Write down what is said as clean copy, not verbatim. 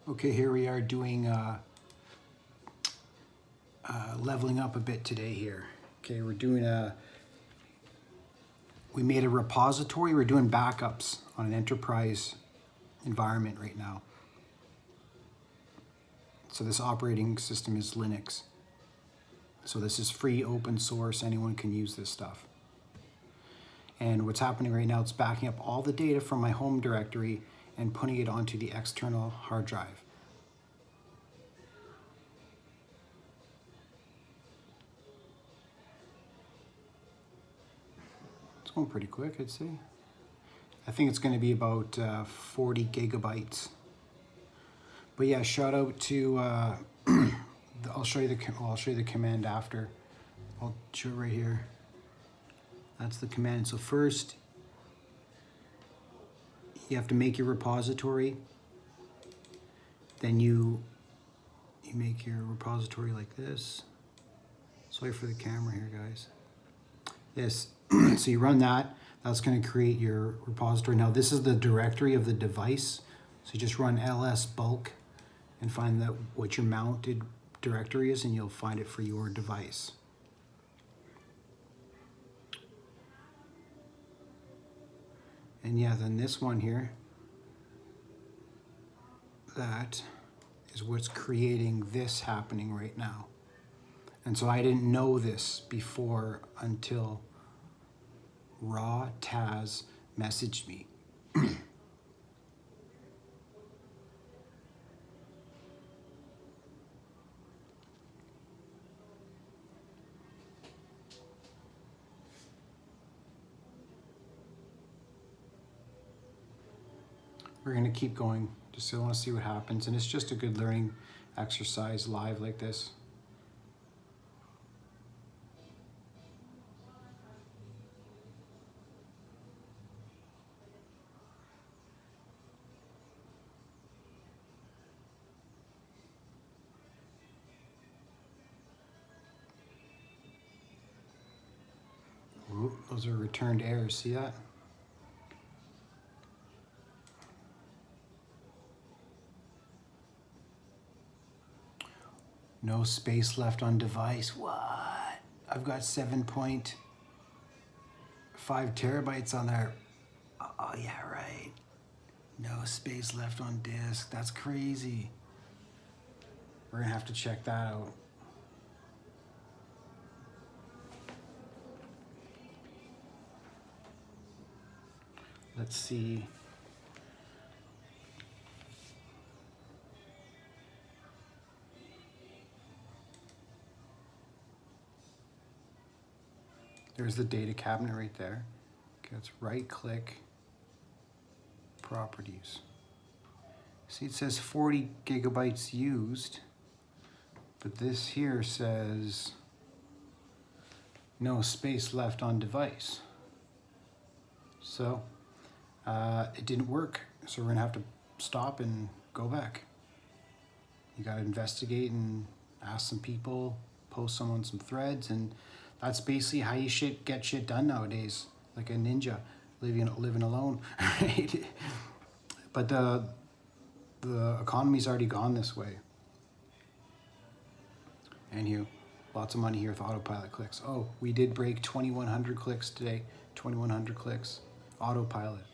Okay, here we are doing leveling up a bit today here. Okay, we're doing we made a repository. We're doing backups on an enterprise environment right now. So this operating system is Linux. So this is free, open source. Anyone can use this stuff. And what's happening right now, it's backing up all the data from my home directory and putting it onto the external hard drive. It's going pretty quick, I'd say. I think it's going to be about 40 gigabytes. But yeah, shout out to I'll show you the command after. I'll show it right here. That's the command. So first, you have to make your repository. Then you make your repository like this. Sorry for the camera here, guys. This. So you run that. That's going to create your repository. Now this is the directory of the device. So you just run ls bulk and find that what your mounted directory is, and you'll find it for your device. And yeah, then this one here, that is what's creating this happening right now. And so I didn't know this before until Raw Taz messaged me. We're going to keep going, just so I want to see what happens. And it's just a good learning exercise live like this. Ooh, those are returned errors, see that? No space left on device. What? I've got 7.5 terabytes on there. Oh yeah, right. No space left on disk. That's crazy. We're gonna have to check that out. Let's see. There's the data cabinet right there. Okay, let's right click, properties. See, it says 40 gigabytes used, but this here says no space left on device. So it didn't work. So we're gonna have to stop and go back. You gotta investigate and ask some people, post some on some threads, and that's basically how you get shit done nowadays, like a ninja living alone, right? But the economy's already gone this way. And you, lots of money here with autopilot clicks. Oh, we did break 2,100 clicks today. 2,100 clicks, autopilot.